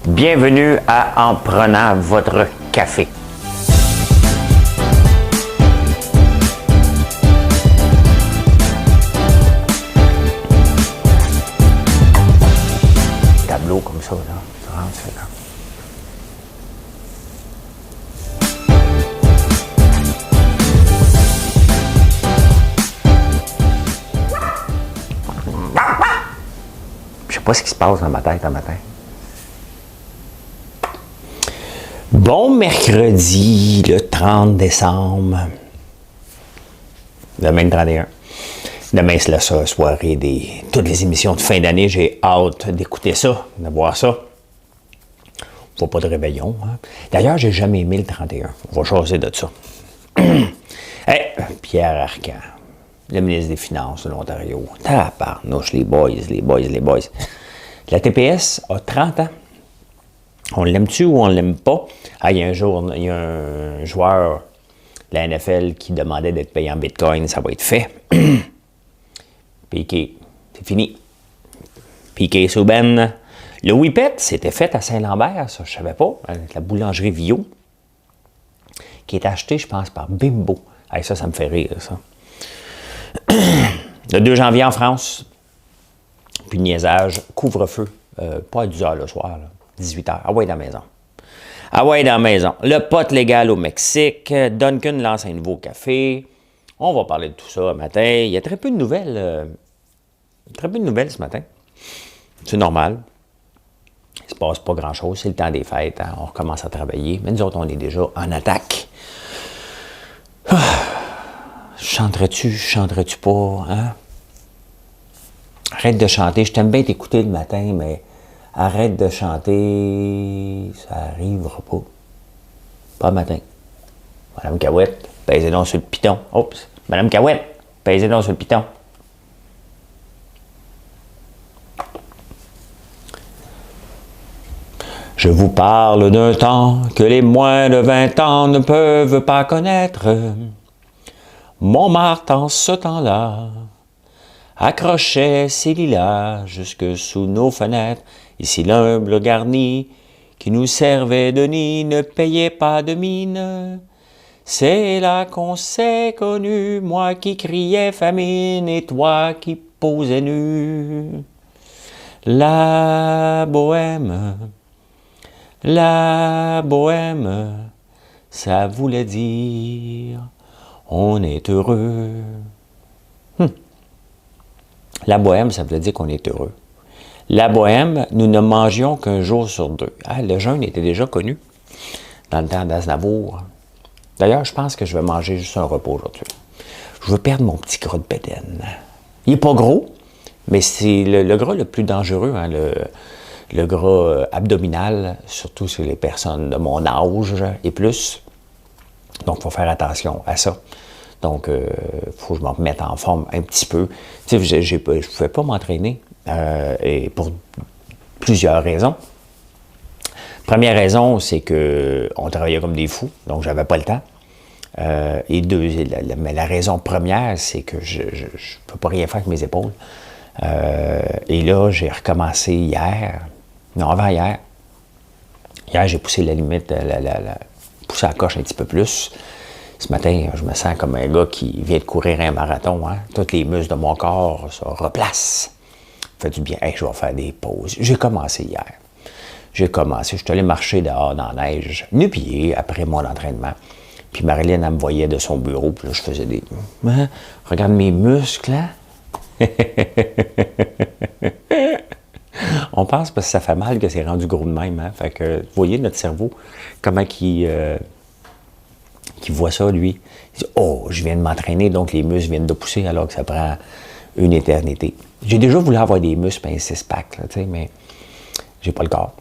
Bienvenue à En prenant votre café. Tableau comme ça, là. Tu rentres, c'est là. Je sais pas ce qui se passe dans ma tête un matin. Bon mercredi, le 30 décembre. Demain le 31. Demain, c'est la soirée des toutes les émissions de fin d'année. J'ai hâte d'écouter ça, de voir ça. Faut pas de réveillon. Hein? D'ailleurs, j'ai jamais aimé le 31. On va jaser de ça. Hey, Pierre Arcan, le ministre des Finances de l'Ontario. Tabarnouche, les boys. La TPS a 30 ans. On l'aime-tu ou on l'aime pas? Ah, il y a un joueur de la NFL qui demandait d'être payé en Bitcoin. Ça va être fait. Piqué. C'est fini. Piqué Souben. Le Whippet, c'était fait à Saint-Lambert, ça, je savais pas, avec la boulangerie Vio, qui est acheté, je pense, par Bimbo. Hey, ça me fait rire, ça. Le 2 janvier en France, puis niaisage, couvre-feu, pas à 10 h le soir, là, 18 h. Ah ouais, dans la maison. Ah ouais, dans la maison. Le pot légal au Mexique, Dunkin' lance un nouveau café. On va parler de tout ça matin. Il y a très peu de nouvelles. Ce matin. C'est normal. Il ne se passe pas grand-chose. C'est le temps des fêtes. Hein? On recommence à travailler. Mais nous autres, on est déjà en attaque. Chanterais-tu pas? Hein? Arrête de chanter. Je t'aime bien t'écouter le matin, mais arrête de chanter. Ça arrivera pas. Pas le matin. Madame Cahouette, pèsez donc sur le piton. Oups. Madame Cahouette, pèsez donc sur le piton. Je vous parle d'un temps que les moins de 20 ans ne peuvent pas connaître. Montmartre, en ce temps-là, accrochait ses lilas jusque sous nos fenêtres. Ici, l'humble garni qui nous servait de nid ne payait pas de mine. C'est là qu'on s'est connus, moi qui criais famine et toi qui posais nu. La bohème, ça voulait dire on est heureux. La bohème, ça voulait dire qu'on est heureux. La bohème, nous ne mangions qu'un jour sur deux. Ah, le jeûne était déjà connu dans le temps d'Aznavour. D'ailleurs, je pense que je vais manger juste un repas aujourd'hui. Je veux perdre mon petit gras de bédaine. Il n'est pas gros, mais c'est le gras le plus dangereux, hein, le gras abdominal, surtout sur les personnes de mon âge et plus. Donc, il faut faire attention à ça. Donc, il faut que je me remette en forme un petit peu. Tu sais, je ne pouvais pas m'entraîner et pour plusieurs raisons. Première raison, c'est qu'on travaillait comme des fous, donc j'avais pas le temps. Mais la raison première, c'est que je ne peux pas rien faire avec mes épaules. Et là, j'ai recommencé hier. Non, avant-hier. Hier, j'ai poussé la limite, poussé la coche un petit peu plus. Ce matin, je me sens comme un gars qui vient de courir un marathon. Hein? Toutes les muscles de mon corps se replacent. Ça fait du bien. Hey, je vais faire des pauses. J'ai commencé hier. Je suis allé marcher dehors dans la neige, nu-pieds, après mon entraînement. Puis Marilyn, elle me voyait de son bureau, puis là, je faisais des... Hein? Regarde mes muscles, hein? On pense parce que ça fait mal que c'est rendu gros de même. Hein? Fait que, vous voyez notre cerveau, comment qui voit ça, lui. Il dit, oh, je viens de m'entraîner, donc les muscles viennent de pousser alors que ça prend une éternité. J'ai déjà voulu avoir des muscles, un six-pack, mais j'ai pas le corps.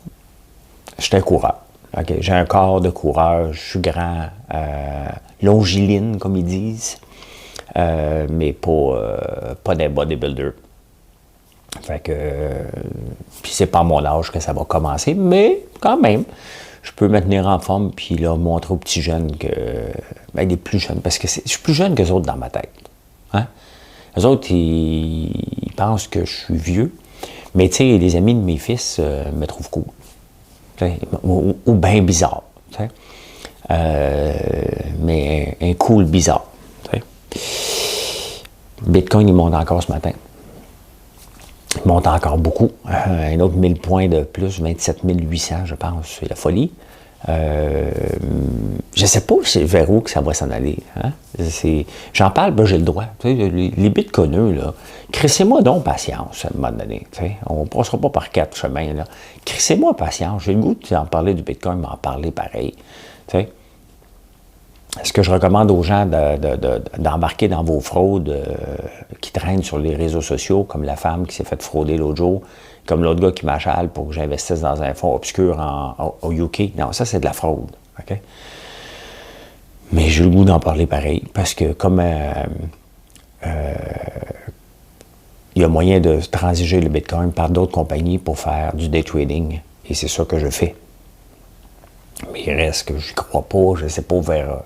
Je suis un coureur. Okay? J'ai un corps de coureur, je suis grand, longiligne, comme ils disent, mais pas des bodybuilders. Fait que, puis c'est pas à mon âge que ça va commencer, mais quand même, je peux me tenir en forme, puis là, montrer aux petits jeunes que, des plus jeunes, parce que je suis plus jeune qu'eux autres dans ma tête. Hein? Eux autres, ils pensent que je suis vieux, mais tu sais, les amis de mes fils me trouvent cool. ou bien bizarre. Mais un cool bizarre. Bitcoin, il monte encore ce matin. Il monte encore beaucoup. Un autre 1000 points de plus, 27 800, je pense. C'est la folie. Je ne sais pas vers où que ça va s'en aller. Hein? J'en parle, ben j'ai le droit. Les bitcoineux, là, crissez-moi donc patience à un moment donné. On ne passera pas par 4 chemins. Crissez-moi patience. J'ai le goût d'en parler du bitcoin, mais en parler pareil. Ce que je recommande aux gens d'embarquer dans vos fraudes qui traînent sur les réseaux sociaux, comme la femme qui s'est fait frauder l'autre jour, comme l'autre gars qui m'achale pour que j'investisse dans un fonds obscur au UK. Non, ça, c'est de la fraude. Okay? Mais j'ai le goût d'en parler pareil, parce que comme il y a moyen de transiger le Bitcoin par d'autres compagnies pour faire du day trading, et c'est ça que je fais. Mais il reste que je n'y crois pas, je ne sais pas vers...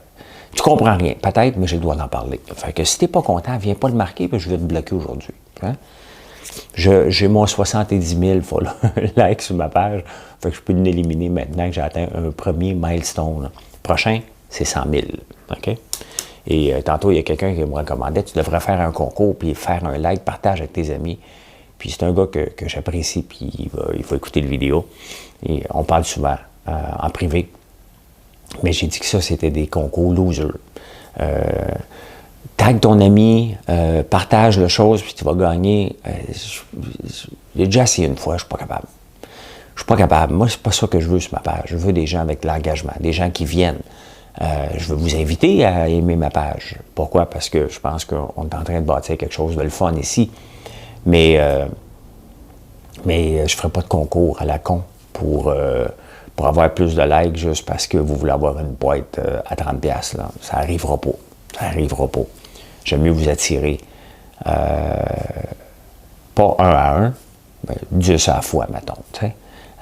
Tu comprends rien, peut-être, mais j'ai le droit d'en parler. Fait que si tu n'es pas content, viens pas le marquer, puis je vais te bloquer aujourd'hui. Hein? J'ai mon 70 000 likes sur ma page, fait que je peux l'éliminer maintenant que j'ai atteint un premier milestone. Prochain, c'est 100 000. Okay? Et tantôt, il y a quelqu'un qui me recommandait, tu devrais faire un concours, puis faire un like, partage avec tes amis. Puis c'est un gars que j'apprécie, puis il va écouter la vidéo. Et on parle souvent en privé. Mais j'ai dit que ça, c'était des concours losers. Tag ton ami, partage la chose, puis tu vas gagner. J'ai déjà essayé une fois, je ne suis pas capable. Je ne suis pas capable. Moi, c'est pas ça que je veux sur ma page. Je veux des gens avec de l'engagement, des gens qui viennent. Je veux vous inviter à aimer ma page. Pourquoi? Parce que je pense qu'on est en train de bâtir quelque chose de le fun ici. Mais je ne ferai pas de concours à la con pour avoir plus de likes juste parce que vous voulez avoir une boîte à 30$. Là. Ça n'arrivera pas. Ça n'arrivera pas. J'aime mieux vous attirer pas un à un, mais 10 à la fois, mettons.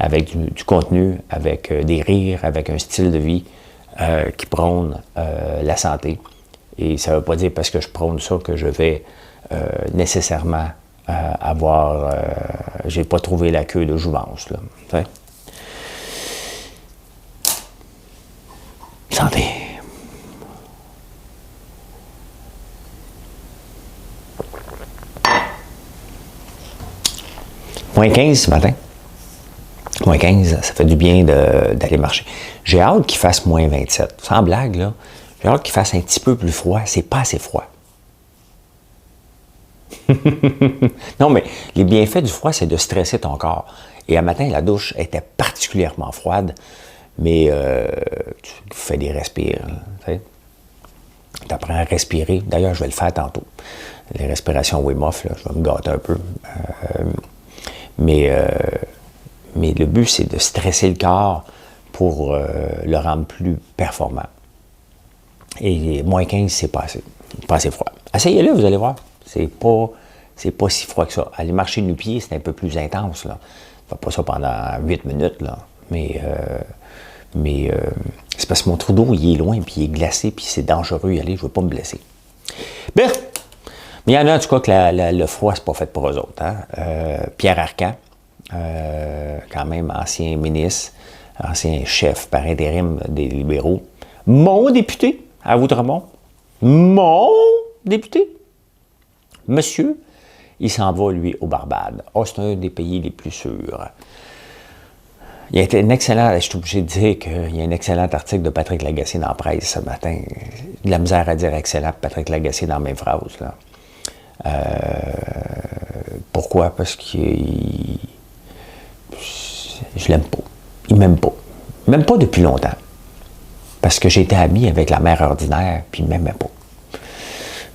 Avec du contenu, avec des rires, avec un style de vie qui prône la santé. Et ça ne veut pas dire parce que je prône ça que je vais nécessairement avoir... j'ai pas trouvé la queue de jouvence. Là, santé. Moins 15 ce matin. Moins 15, ça fait du bien d'aller marcher. J'ai hâte qu'il fasse moins 27. Sans blague, là. J'ai hâte qu'il fasse un petit peu plus froid. C'est pas assez froid. Non, mais les bienfaits du froid, c'est de stresser ton corps. Et un matin, la douche était particulièrement froide, mais tu fais des respires. Tu apprends à respirer. D'ailleurs, je vais le faire tantôt. Les respirations Wim Hof, là, je vais me gâter un peu. Mais le but, c'est de stresser le corps pour le rendre plus performant. Et moins 15, c'est pas assez. Pas assez froid. Essayez-le, vous allez voir. C'est pas si froid que ça. Aller marcher nu-pied, c'est un peu plus intense. Là. Je ne fais pas ça pendant 8 minutes. Là. Mais c'est parce que mon trou d'eau, il est loin, puis il est glacé, puis c'est dangereux y aller. Je ne veux pas me blesser. Bien. Mais il y en a en tout cas que le froid, c'est pas fait pour eux autres. Hein? Pierre Arcan, quand même ancien ministre, ancien chef par intérim des libéraux, mon député à Outremont, mon député, monsieur, il s'en va, lui, aux Barbades. Oh, c'est un des pays les plus sûrs. Il y a été un excellent, je suis obligé de dire qu'il y a un excellent article de Patrick Lagacé dans la presse ce matin. De la misère à dire excellent, Patrick Lagacé dans la même phrase. Là. Pourquoi? Parce que je l'aime pas. Il m'aime pas. Même pas depuis longtemps. Parce que j'étais ami avec la mère ordinaire, puis il m'aimait pas.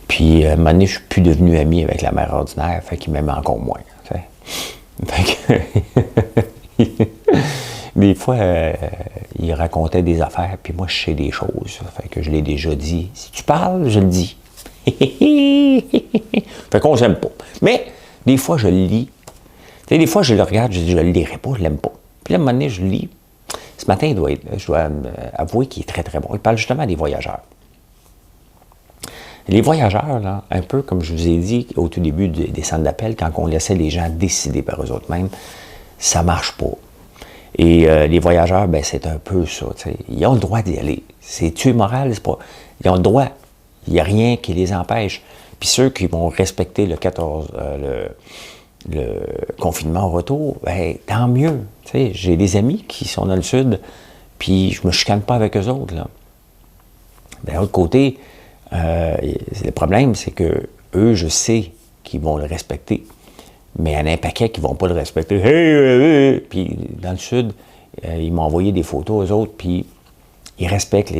Puis, à un moment donné, je suis plus devenu ami avec la mère ordinaire, fait qu'il m'aime encore moins. Fait que, des fois, il racontait des affaires, puis moi, je sais des choses. Fait que je l'ai déjà dit. Si tu parles, je le dis. Fait qu'on s'aime pas. Mais, des fois, je le lis. Tu sais, des fois, je le regarde, je dis, je le lirai pas, je l'aime pas. Puis là, à un moment donné, je le lis. Ce matin, je dois avouer qu'il est très, très bon. Il parle justement des voyageurs. Les voyageurs, là, un peu comme je vous ai dit au tout début des centres d'appel, quand on laissait les gens décider par eux-mêmes, ça ne marche pas. Et les voyageurs, ben c'est un peu ça. T'sais. Ils ont le droit d'y aller. C'est-tu immoral? C'est pas... Ils ont le droit. Il n'y a rien qui les empêche. Puis ceux qui vont respecter le 14, le confinement au retour, ben tant mieux. T'sais. J'ai des amis qui sont dans le sud, puis je me chicane pas avec eux autres. Là. D'un autre côté, le problème, c'est que eux, je sais qu'ils vont le respecter. Mais il y en a un paquet qui ne vont pas le respecter. Hey! Puis dans le sud, ils m'ont envoyé des photos, eux autres, puis ils respectent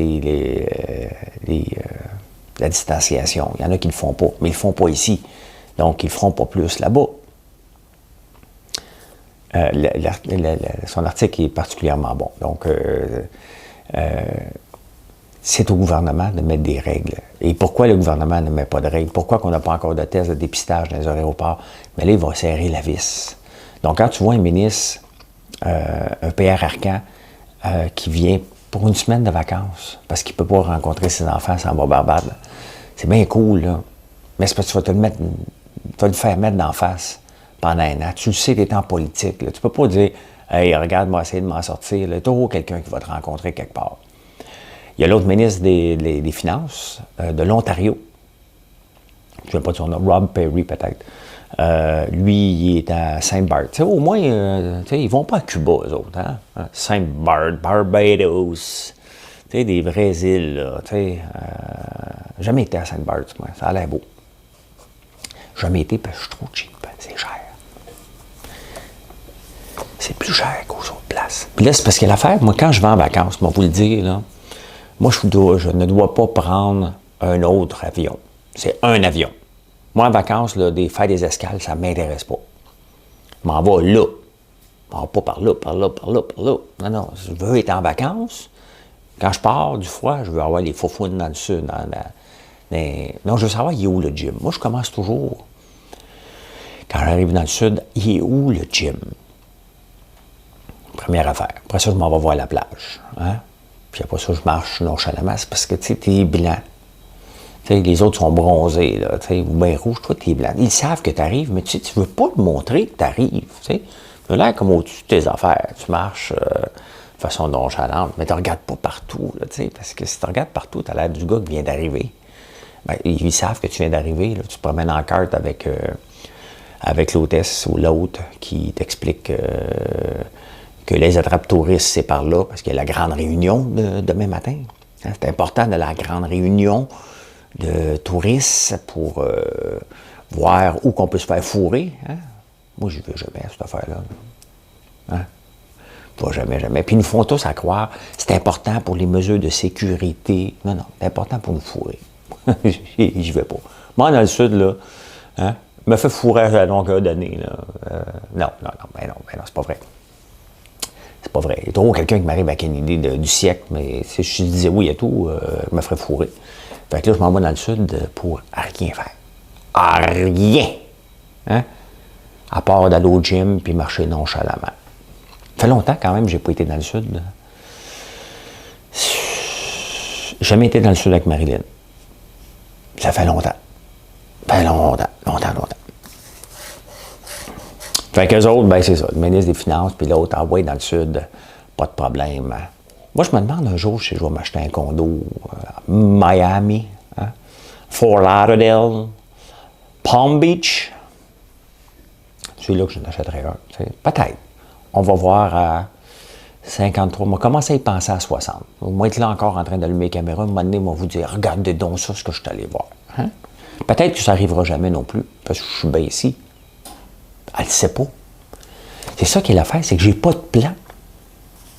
la distanciation. Il y en a qui ne le font pas, mais ils ne le font pas ici. Donc, ils ne le feront pas plus là-bas. Son article est particulièrement bon. Donc, c'est au gouvernement de mettre des règles. Et pourquoi le gouvernement ne met pas de règles? Pourquoi qu'on n'a pas encore de tests de dépistage dans les aéroports? Mais là, il va serrer la vis. Donc, quand tu vois un ministre, un PR Arcan, qui vient pour une semaine de vacances, parce qu'il ne peut pas rencontrer ses enfants sans Barbade, c'est bien cool, là. Mais c'est parce que tu vas le faire mettre d'en face pendant un an. Tu le sais, tu es en politique. Là. Tu ne peux pas dire « Hey, regarde, moi, essayer de m'en sortir. » Il y a toujours quelqu'un qui va te rencontrer quelque part. Il y a l'autre ministre des Finances de l'Ontario. Je ne sais pas de son nom, Rob Perry peut-être. Lui, il est à Saint-Barth. Au moins, ils ne vont pas à Cuba, eux autres. Hein? Saint-Barth, Barbados. Des vraies îles. Là, jamais été à Saint-Barth, moi. Ça a l'air beau. Jamais été parce que je suis trop cheap. C'est cher. C'est plus cher qu'aux autres places. Puis là, c'est parce que l'affaire, moi, quand je vais en vacances, moi, vous le dire, là, moi, je ne dois pas prendre un autre avion. C'est un avion. Moi, en vacances, là, faire des escales, ça ne m'intéresse pas. Je m'en vais là. Je m'en vais pas par là, par là, par là, par là. Non, non, je veux être en vacances. Quand je pars du froid, je veux avoir les faufounes dans le sud. Non, je veux savoir, il est où le gym. Moi, je commence toujours, quand j'arrive dans le sud, il est où le gym? Première affaire. Après ça, je m'en vais voir la plage. Hein? Puis après ça, je marche nonchalamment. C'est parce que, tu sais, t'es blanc. T'sais, les autres sont bronzés, là, ou bien rouges. Toi, t'es blanc. Ils savent que t'arrives, mais tu veux pas le montrer que t'arrives. Tu as l'air comme au-dessus de tes affaires. Tu marches de façon nonchalante, mais tu regardes pas partout, là, parce que si tu regardes partout, tu as l'air du gars qui vient d'arriver. Ben, ils savent que tu viens d'arriver. Tu te promènes en carte avec l'hôtesse ou l'autre qui t'explique que les attrapes touristes, c'est par là, parce qu'il y a la grande réunion demain matin. Hein, c'est important de la grande réunion de touristes pour voir où qu'on peut se faire fourrer. Hein? Moi, je ne vais jamais à cette affaire-là. Hein? Pas jamais, jamais. Puis ils nous font tous à croire c'est important pour les mesures de sécurité. Non, non, c'est important pour nous fourrer. J'y vais pas. Moi, dans le sud, là, hein, me fait fourrer à la longueur d'année. Non, c'est pas vrai. C'est pas vrai. Il y a toujours quelqu'un qui m'arrive avec une idée du siècle, mais si je disais oui à tout, je me ferais fourrer. Fait que là, je m'en vais dans le sud pour rien faire. À rien! Hein? À part d'aller au gym puis marcher nonchalamment. Ça fait longtemps quand même que j'ai pas été dans le sud. J'ai jamais été dans le sud avec Marilyn. Ça fait longtemps. Ça fait longtemps. Fait qu'eux autres, ben c'est ça, le ministre des Finances, puis l'autre envoyé dans le sud, pas de problème. Moi, je me demande un jour si je vais m'acheter un condo à Miami, hein? Fort Lauderdale, Palm Beach. C'est là que je n'achèterai un. Peut-être. On va voir à 53. On va commencer à y penser à 60. On va être là encore en train d'allumer les caméras. À un moment donné, on va vous dire, regardez donc ça, ce que je suis allé voir. Hein? Peut-être que ça n'arrivera jamais non plus, parce que je suis bien ici. Elle ne sait pas. C'est ça qui est l'affaire, c'est que j'ai pas de plan.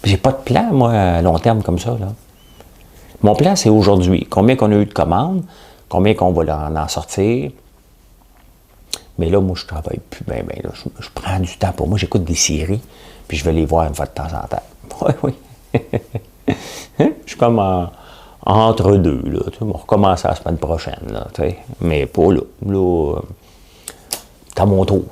J'ai pas de plan, moi, à long terme comme ça. Là. Mon plan, c'est aujourd'hui. Combien qu'on a eu de commandes, combien qu'on va en sortir. Mais là, moi, je travaille plus bien. Là, je prends du temps pour moi. J'écoute des séries, puis je vais les voir une fois de temps en temps. Oui. Je suis comme entre deux. Là, on va recommencer la semaine prochaine. Là, mais pas là. Là, c'est à mon tour.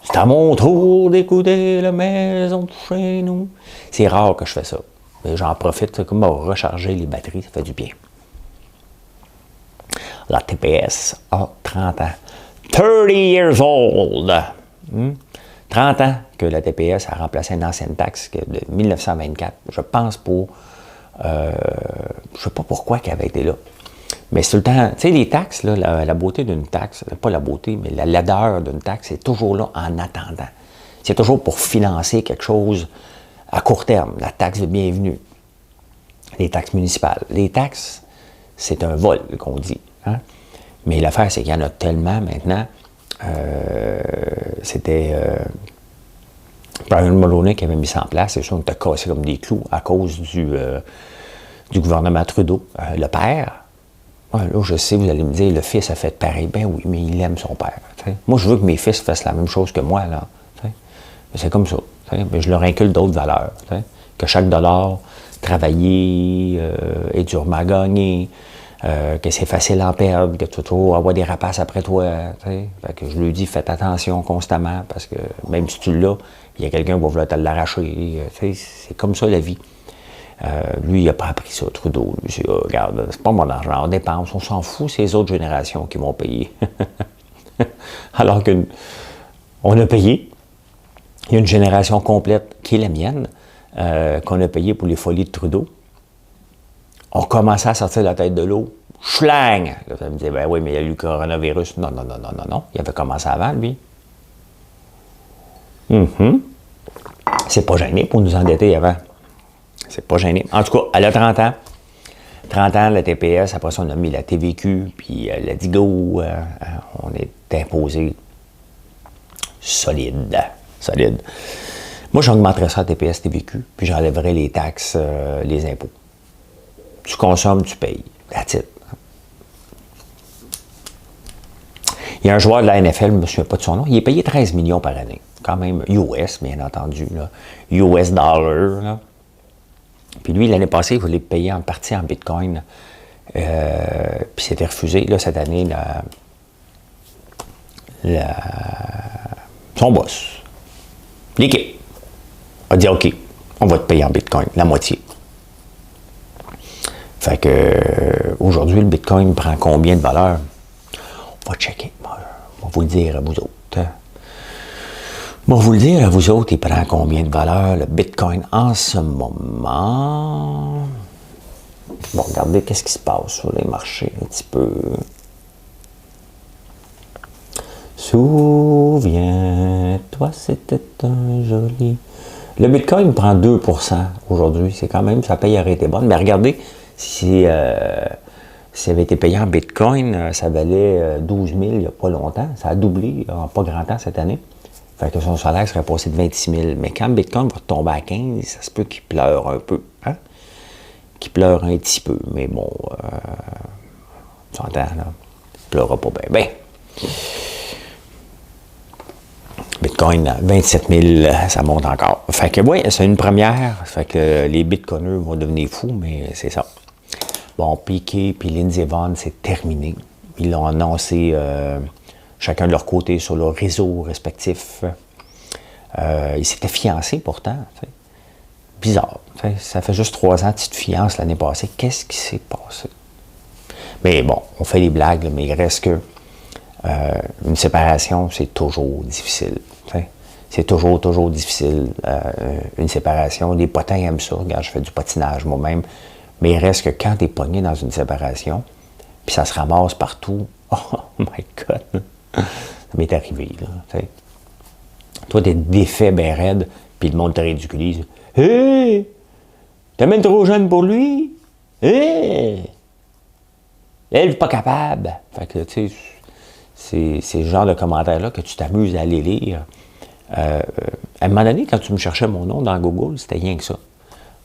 C'est à mon tour d'écouter la maison de chez nous. C'est rare que je fais ça. Mais j'en profite comme pour recharger les batteries, ça fait du bien. La TPS a 30 ans. 30 years old. 30 ans que la TPS a remplacé une ancienne taxe de 1924. Je pense pour... je ne sais pas pourquoi qu'elle avait été là. Mais c'est tout le temps... Tu sais, les taxes, là, la beauté d'une taxe, pas la beauté, mais la laideur d'une taxe, c'est toujours là en attendant. C'est toujours pour financer quelque chose à court terme. La taxe de bienvenue. Les taxes municipales. Les taxes, c'est un vol, qu'on dit. Hein? Mais l'affaire, c'est qu'il y en a tellement maintenant. C'était Brian Mulroney qui avait mis ça en place. C'est sûr qu'on t'a cassé comme des clous à cause du gouvernement Trudeau. Le père, là, je sais, vous allez me dire, le fils a fait pareil. Ben oui, mais il aime son père. T'sais. Moi, je veux que mes fils fassent la même chose que moi. Là, mais c'est comme ça. Mais je leur inculque d'autres valeurs. T'sais. Que chaque dollar travaillé est durement gagné. Que c'est facile à en perdre, que tu vas toujours avoir des rapaces après toi. Fait que je lui dis, faites attention constamment, parce que même si tu l'as, il y a quelqu'un qui va vouloir te l'arracher. C'est comme ça la vie. Lui, il n'a pas appris ça, Trudeau. Lui, c'est, regarde, c'est pas mon argent, on dépense, on s'en fout, c'est les autres générations qui vont payer. Alors qu'on a payé. Il y a une génération complète qui est la mienne, qu'on a payé pour les folies de Trudeau. On commençait à sortir la tête de l'eau. Schlang! Là, ça me disait, ben oui, mais il y a eu le coronavirus. Non. Il avait commencé avant, lui. C'est pas gêné pour nous endetter avant. C'est pas gêné. En tout cas, elle a 30 ans. 30 ans, la TPS. Après ça, on a mis la TVQ, puis la DIGO. On est imposé solide. Moi, j'augmenterais ça à TPS, TVQ, puis j'enlèverais les taxes, les impôts. Tu consommes, tu payes. That's it. Il y a un joueur de la NFL, je ne me souviens pas de son nom, il est payé 13 millions par année. Quand même US, bien entendu. Là. US dollar. Là. Puis lui, l'année passée, il voulait payer en partie en Bitcoin. Puis c'était refusé. Là, cette année, son boss, l'équipe, a dit OK, on va te payer en Bitcoin, la moitié. Fait que aujourd'hui, le Bitcoin prend combien de valeur? On va checker. On va vous le dire à vous autres. Hein? On va vous le dire à vous autres, il prend combien de valeur, le Bitcoin en ce moment? Bon, regardez qu'est-ce qui se passe sur les marchés un petit peu. Souviens-toi, c'était un joli... Le Bitcoin prend 2% aujourd'hui. C'est quand même, sa paye aurait été bonne. Mais regardez, si ça avait été payé en Bitcoin, ça valait 12 000 il n'y a pas longtemps. Ça a doublé en pas grand temps cette année. Fait que son salaire serait passé de 26 000. Mais quand le Bitcoin va tomber à 15, ça se peut qu'il pleure un peu. Hein? Qu'il pleure un petit peu. Mais bon, tu entends, là? Il pleurera pas bien. Ben. Bitcoin, 27 000, ça monte encore. Fait que oui, c'est une première. Fait que les Bitcoiners vont devenir fous, mais c'est ça. Bon, Piquet puis Lindsey Vonn, c'est terminé. Ils l'ont annoncé chacun de leur côté sur leur réseau respectif. Ils s'étaient fiancés pourtant. T'sais. Bizarre. T'sais. Ça fait juste 3 ans que tu te fiances l'année passée. Qu'est-ce qui s'est passé? Mais bon, on fait des blagues, mais il reste que une séparation, c'est toujours difficile. T'sais. C'est toujours difficile. Une séparation. Les potins aiment ça. Regarde, je fais du patinage moi-même. Mais il reste que quand tu es pogné dans une séparation, puis ça se ramasse partout, oh my God! Ça m'est arrivé, là. T'sais. Toi, t'es défait ben raide, puis le monde te ridiculise. Hé! T'es même trop jeune pour lui? Hé! Elle n'est pas capable. Fait que, tu sais, c'est ce genre de commentaires-là que tu t'amuses à aller lire. À un moment donné, quand tu me cherchais mon nom dans Google, c'était rien que ça.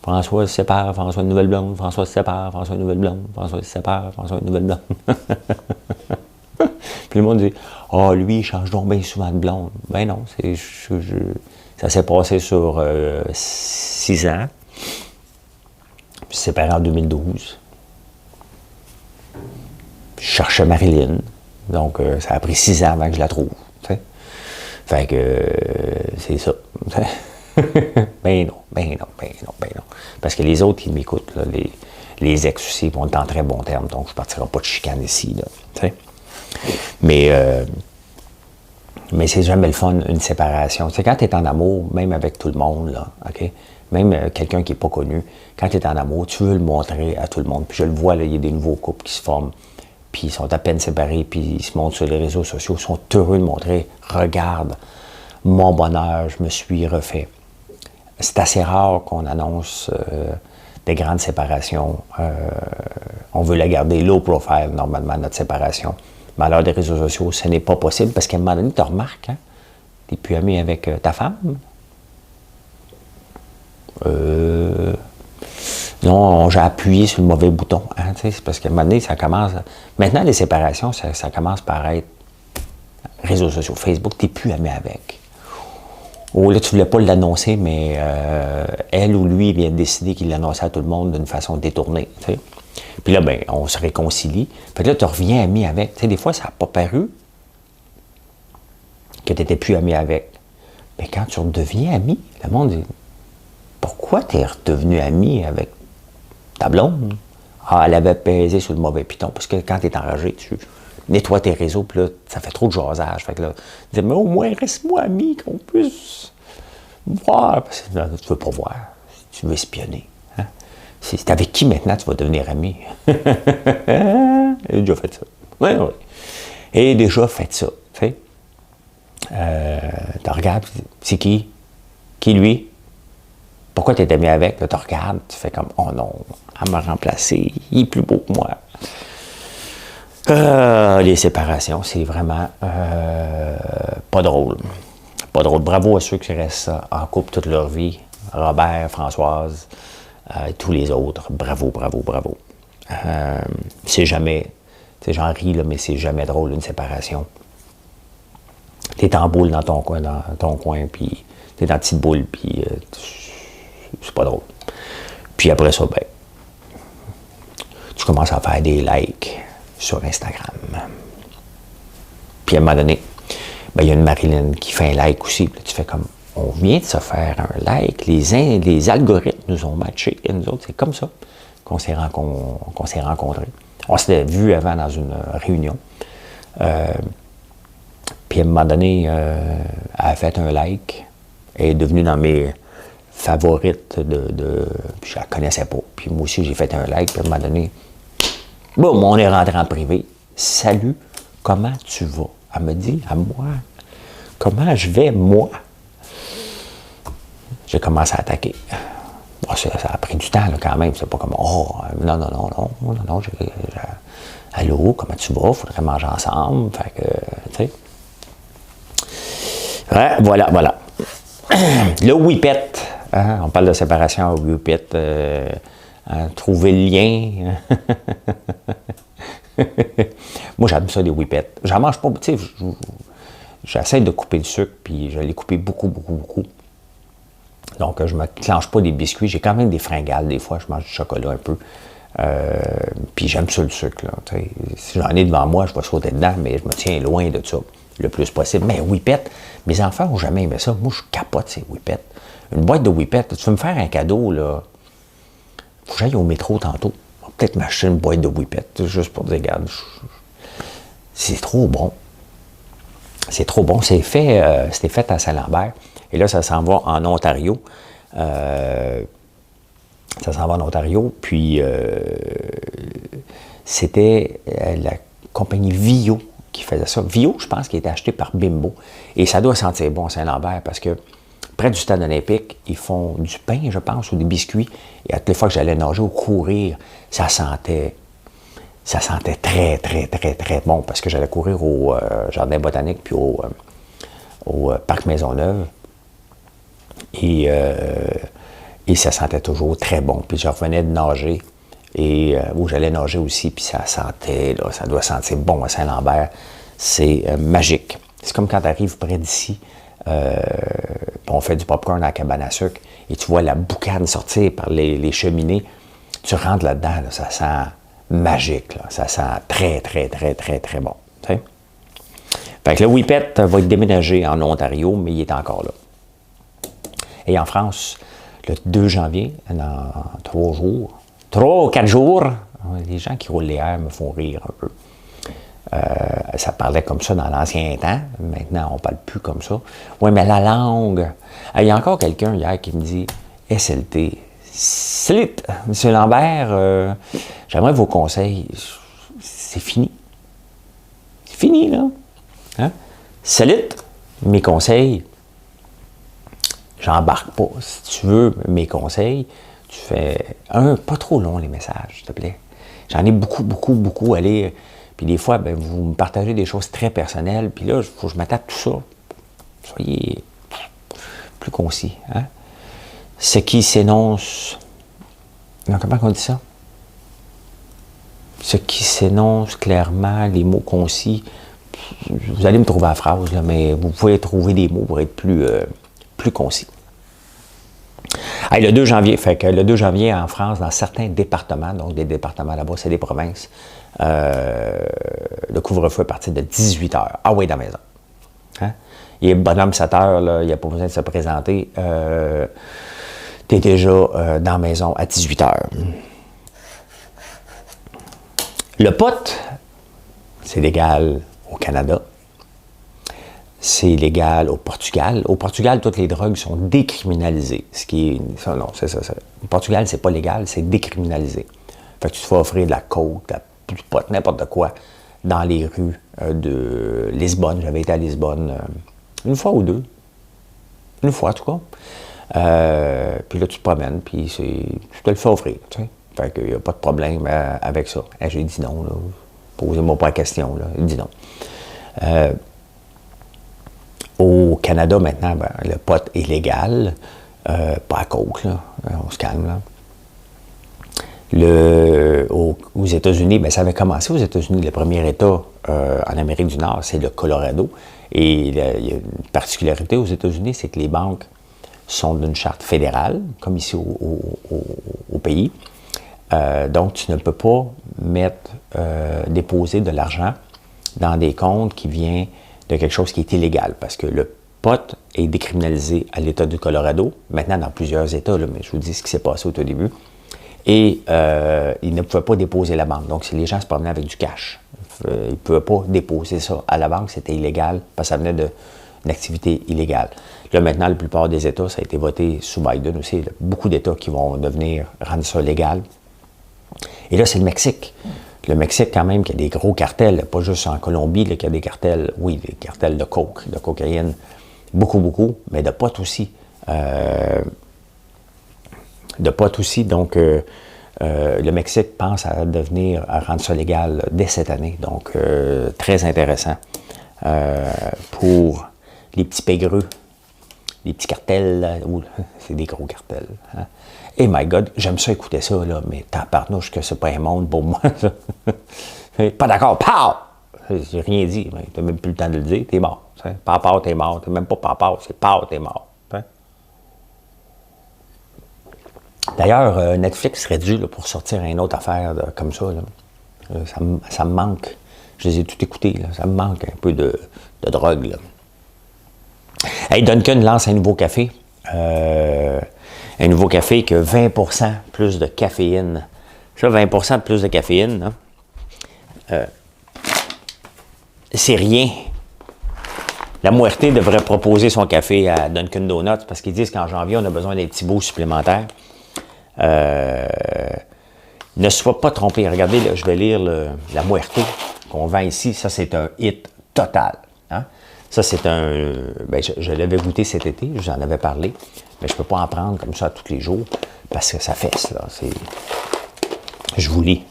François se sépare, François une nouvelle blonde, François se sépare, François une nouvelle blonde, François se sépare, François une nouvelle blonde. Puis le monde dit « Ah, lui, il change donc bien souvent de blonde. » Ben non, ça s'est passé sur 6 ans. Puis séparé en 2012. Je cherchais Marilyn. Donc, ça a pris 6 ans avant que je la trouve. T'sais. Fait que c'est ça. Ben non. Parce que les autres, ils m'écoutent. Là, les ex aussi vont être en très bon terme. Donc, je ne partirai pas de chicane ici. Là, mais Mais c'est jamais le fun, une séparation. Tu sais, quand tu es en amour, même avec tout le monde, là, OK? Même quelqu'un qui n'est pas connu, quand tu es en amour, tu veux le montrer à tout le monde. Puis je le vois, là, il y a des nouveaux couples qui se forment, puis ils sont à peine séparés, puis ils se montrent sur les réseaux sociaux, ils sont heureux de montrer, regarde, mon bonheur, je me suis refait. C'est assez rare qu'on annonce des grandes séparations. On veut la garder low profile, normalement, notre séparation. Mais à l'heure des réseaux sociaux, ce n'est pas possible parce qu'à un moment donné, tu remarques, hein, tu n'es plus ami avec ta femme. Non, j'ai appuyé sur le mauvais bouton. Hein, c'est parce qu'à un moment donné, ça commence. Maintenant, les séparations, ça commence par être réseaux sociaux, Facebook, tu n'es plus ami avec. Oh, là, tu ne voulais pas l'annoncer, mais elle ou lui vient de décider qu'il l'annonçait à tout le monde d'une façon détournée. T'sais. Puis là, ben, on se réconcilie. Fait que là, tu reviens ami avec. Tu sais, des fois, ça n'a pas paru que tu n'étais plus ami avec. Mais quand tu redeviens ami, le monde dit pourquoi tu es redevenu ami avec ta blonde? Ah, elle avait pesé sur le mauvais piton. Parce que quand tu es enragé, tu nettoies tes réseaux, puis là, ça fait trop de jasage. Fait que là, tu dis, mais au moins, reste-moi ami, qu'on puisse voir. Parce que là, tu veux pas voir. Tu veux espionner. Hein? C'est avec qui maintenant tu vas devenir ami? J'ai déjà fait ça. Oui, oui. Et déjà fait ça. Tu sais. Tu regardes, c'est qui? Qui lui? Pourquoi tu es ami avec? Là, tu regardes, tu fais comme, oh non, elle m'a remplacé, il est plus beau que moi. Les séparations, c'est vraiment pas drôle. Pas drôle. Bravo à ceux qui restent en couple toute leur vie. Robert, Françoise, et tous les autres. Bravo, bravo, bravo. C'est jamais, tu sais, j'en ris, là, mais c'est jamais drôle, une séparation. T'es en boule dans ton coin, puis t'es dans la petite boule, puis c'est pas drôle. Puis après ça, ben, tu commences à faire des likes sur Instagram. Puis à un moment donné, ben, il y a une Marilyn qui fait un like aussi. Puis là, tu fais comme, on vient de se faire un like. Les algorithmes nous ont matchés. Et nous autres, c'est comme ça qu'on s'est rencontrés. On s'était vus avant dans une réunion. Puis à un moment donné, elle a fait un like. Elle est devenue dans mes favorites puis je la connaissais pas. Puis moi aussi, j'ai fait un like. Puis à un moment donné, boum, on est rentré en privé. Salut, comment tu vas? Elle me dit à moi, comment je vais, moi? J'ai commencé à attaquer. Bon, ça a pris du temps, là, quand même. C'est pas comme, oh, non. Allô, comment tu vas? Faudrait manger ensemble. Fait que, tu sais. Ouais, voilà. Le whippet. Hein, on parle de séparation au whippet. Trouver le lien. Moi, j'aime ça, les whippets. J'en mange pas, tu sais, j'essaie de couper le sucre, puis je l'ai coupé beaucoup. Donc, je ne me clenche pas des biscuits. J'ai quand même des fringales, des fois, je mange du chocolat un peu. Puis j'aime ça, le sucre, là. Si j'en ai devant moi, je vais sauter dedans, mais je me tiens loin de ça le plus possible. Mais whippet, mes enfants n'ont jamais aimé ça. Moi, je capote ces whippets. Une boîte de whippets, tu veux me faire un cadeau, là. Faut que j'aille au métro tantôt. On va peut-être m'acheter une boîte de whippets, juste pour dire, regarde, c'est trop bon. C'est trop bon. C'était fait à Saint-Lambert. Et là, ça s'en va en Ontario. Puis, c'était la compagnie Vio qui faisait ça. Vio, je pense, qui a été acheté par Bimbo. Et ça doit sentir bon à Saint-Lambert parce que près du stade olympique, ils font du pain, je pense, ou des biscuits. Et à toutes les fois que j'allais nager ou courir, ça sentait très, très, très, très bon parce que j'allais courir au Jardin botanique puis au Parc Maisonneuve. Et ça sentait toujours très bon. Puis je revenais de nager, et où j'allais nager aussi, puis ça sentait, là, ça doit sentir bon à Saint-Lambert. C'est magique. C'est comme quand tu arrives près d'ici, on fait du popcorn à la cabane à sucre, et tu vois la boucane sortir par les cheminées. Tu rentres là-dedans, là, ça sent magique. Là. Ça sent très, très, très, très, très bon. T'sais? Fait que le whippet va être déménagé en Ontario, mais il est encore là. Et en France, le 2 janvier, dans 3 ou 4 jours, les gens qui roulent les airs me font rire un peu. Ça parlait comme ça dans l'ancien temps. Maintenant, on ne parle plus comme ça. Oui, mais la langue. Il y a encore quelqu'un hier qui me dit SLT. Salut, M. Lambert, j'aimerais vos conseils. C'est fini. C'est fini, là. Hein? Salut, mes conseils. J'embarque pas. Si tu veux mes conseils, tu fais pas trop long les messages, s'il te plaît. J'en ai beaucoup à lire. Puis des fois, ben, vous me partagez des choses très personnelles. Puis là, il faut que je m'attaque tout ça. Soyez plus concis. Hein? Ce qui s'énonce... Comment on dit ça? Ce qui s'énonce clairement, les mots concis. Vous allez me trouver la phrase, là, mais vous pouvez trouver des mots pour être plus concis. Hey, le 2 janvier, le 2 janvier en France, dans certains départements, donc des départements là-bas, c'est des provinces, le couvre-feu à partir de 18h. Ah oui, dans la maison. Hein? Il est bonhomme 7 heures, là, il n'y a pas besoin de se présenter. Tu es déjà dans la maison à 18h. Le pot, c'est légal au Canada. C'est légal au Portugal. Au Portugal, toutes les drogues sont décriminalisées. Ce qui est... Ça, non, c'est ça. Au Portugal, c'est pas légal, c'est décriminalisé. Fait que tu te fais offrir de la coke, du pot, n'importe quoi, dans les rues de Lisbonne. J'avais été à Lisbonne une fois ou deux. Une fois, en tout cas. Puis là, tu te promènes, puis tu te le fais offrir, tu sais. Fait qu'il n'y a pas de problème avec ça. J'ai dit non, là. Posez-moi pas la question, là. Il dit non. Au Canada, maintenant, ben, le pot est légal. Pas à coke, là. On se calme, là. Aux États-Unis, ben, ça avait commencé aux États-Unis. Le premier État en Amérique du Nord, c'est le Colorado. Et il y a une particularité aux États-Unis, c'est que les banques sont d'une charte fédérale, comme ici au pays. Donc, tu ne peux pas déposer de l'argent dans des comptes qui viennent de quelque chose qui est illégal, parce que le pot est décriminalisé à l'État du Colorado, maintenant dans plusieurs États, là, mais je vous dis ce qui s'est passé au tout début. Et ils ne pouvaient pas déposer la banque. Donc, si les gens se promenaient avec du cash, ils ne pouvaient pas déposer ça à la banque, c'était illégal, parce que ça venait d'une activité illégale. Là, maintenant, la plupart des États, ça a été voté sous Biden aussi, il y a beaucoup d'États qui vont devenir rendre ça légal. Et là, c'est le Mexique. Le Mexique, quand même, qui a des gros cartels, pas juste en Colombie, là, qui a des cartels, oui, des cartels de coke, de cocaïne, beaucoup, mais de pot aussi. Donc, le Mexique pense à rendre ça légal dès cette année. Donc, très intéressant pour les petits pégreux, les petits cartels, c'est des gros cartels. Hein? Et my God, j'aime ça écouter ça, là, mais tabarnouche que c'est pas un monde pour moi, ça. Pas d'accord, pow! J'ai rien dit, mais t'as même plus le temps de le dire, t'es mort. Papa, t'es mort. T'es même pas papa, c'est pow, t'es mort. Hein? D'ailleurs, Netflix serait dû là, pour sortir une autre affaire comme ça. Là. Ça me manque. Je les ai tout écoutés, là. Ça me manque un peu de drogue. Là. Hey, Dunkin' lance un nouveau café. Un nouveau café qui a 20% plus de caféine. Ça, 20% de plus de caféine, hein? C'est rien. La Muerte devrait proposer son café à Dunkin' Donuts parce qu'ils disent qu'en janvier, on a besoin d'un petit bout supplémentaire. Ne sois pas trompé. Regardez, là, je vais lire la Muerte qu'on vend ici. Ça, c'est un hit total. Hein? Ça, c'est un... Ben, je l'avais goûté cet été, je vous en avais parlé, mais je ne peux pas en prendre comme ça tous les jours parce que ça fesse, là. Je vous lis.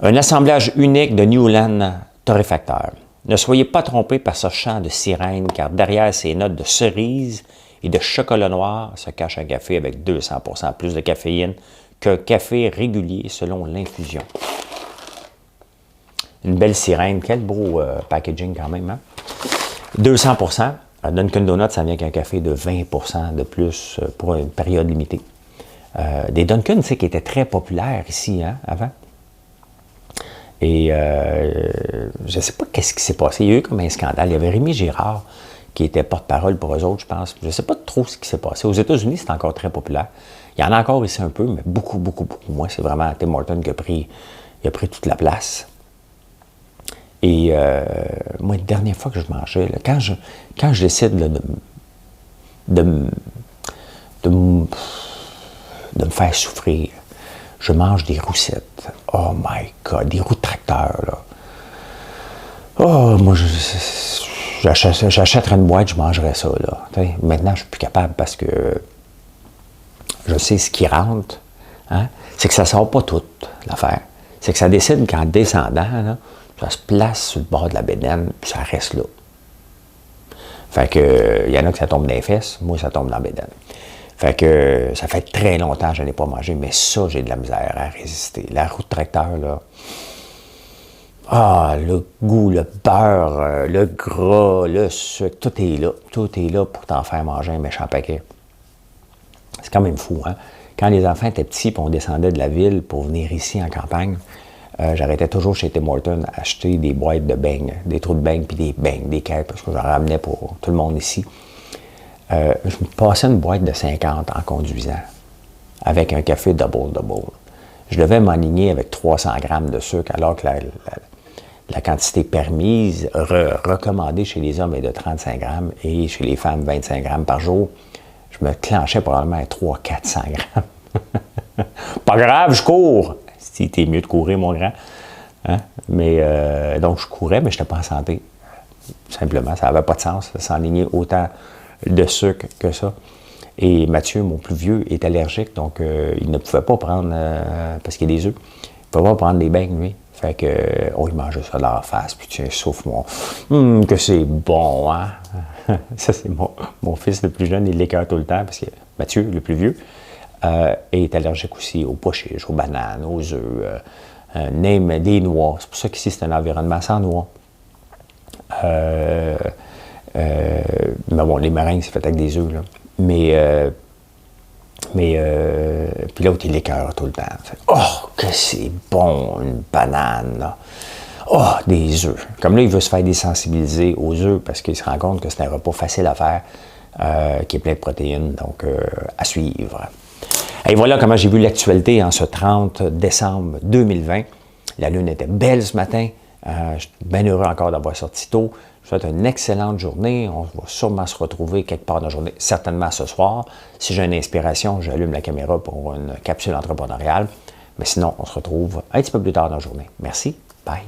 Un assemblage unique de Newland torréfacteur. Ne soyez pas trompés par ce chant de sirène, car derrière ces notes de cerise et de chocolat noir se cache un café avec 200% plus de caféine qu'un café régulier selon l'infusion. Une belle sirène, quel beau packaging quand même, hein? 200%. À Dunkin' Donuts, ça vient qu'un café de 20% de plus pour une période limitée. Des Dunkin', tu sais, qui étaient très populaires ici, hein, avant. Et je ne sais pas qu'est-ce qui s'est passé. Il y a eu comme un scandale. Il y avait Rémi Girard qui était porte-parole pour eux autres, je pense. Je ne sais pas trop ce qui s'est passé. Aux États-Unis, c'est encore très populaire. Il y en a encore ici un peu, mais beaucoup moins. C'est vraiment Tim Hortons qui a pris toute la place. Et moi, la dernière fois que je mangeais, là, quand je décide là, de me faire souffrir, je mange des roussettes. Oh my God, des roues de tracteur, là. Oh, moi, j'achèterais une boîte, je mangerais ça, là. T'sais, maintenant, je suis plus capable parce que je sais ce qui rentre. Hein? C'est que ça sort pas tout, l'affaire. C'est que ça décide qu'en descendant, là, ça se place sur le bord de la bédaine, puis ça reste là. Fait que, il y en a que ça tombe dans les fesses, moi, ça tombe dans la bédaine. Fait que, ça fait très longtemps que je n'ai pas mangé, mais ça, j'ai de la misère à résister. La roue de tracteur, là, ah, le goût, le beurre, le gras, le sucre, tout est là. Tout est là pour t'en faire manger un méchant paquet. C'est quand même fou, hein? Quand les enfants étaient petits et on descendait de la ville pour venir ici en campagne, j'arrêtais toujours chez Tim Hortons acheter des boîtes de beignes, des trous de beignes puis des beignes, des cakes, parce que j'en ramenais pour tout le monde ici. Je me passais une boîte de 50 en conduisant, avec un café double. Je devais m'enligner avec 300 grammes de sucre, alors que la quantité permise, recommandée chez les hommes est de 35 grammes et chez les femmes 25 grammes par jour. Je me clenchais probablement à 300-400 grammes. Pas grave, je cours. Si t'es mieux de courir, mon grand. Hein? Mais donc, je courais, mais je n'étais pas en santé. Simplement, ça n'avait pas de sens de s'enligner autant de sucre que ça. Et Mathieu, mon plus vieux, est allergique, donc il ne pouvait pas prendre, parce qu'il y a des œufs, il ne pouvait pas prendre des beignes, lui. Fait que, il mangeait ça dans la face, puis tiens, souffle, que c'est bon, hein? Ça, c'est mon fils le plus jeune, il l'écoeure tout le temps, parce que Mathieu, le plus vieux, est allergique aussi aux pois chiches, aux bananes, aux œufs, même des noix. C'est pour ça qu'ici, c'est un environnement sans noix. Mais bon, les meringues, c'est fait avec des œufs, là. Puis l'autre, il l'écoeure tout le temps. Fait, oh, que c'est bon, une banane, là. Oh, des œufs. Comme là, il veut se faire désensibiliser aux œufs parce qu'il se rend compte que c'est un repas facile à faire, qui est plein de protéines, donc à suivre. Et voilà comment j'ai vu l'actualité en ce 30 décembre 2020. La lune était belle ce matin. Je suis bien heureux encore d'avoir sorti tôt. Je vous souhaite une excellente journée. On va sûrement se retrouver quelque part dans la journée, certainement ce soir. Si j'ai une inspiration, j'allume la caméra pour une capsule entrepreneuriale. Mais sinon, on se retrouve un petit peu plus tard dans la journée. Merci. Bye.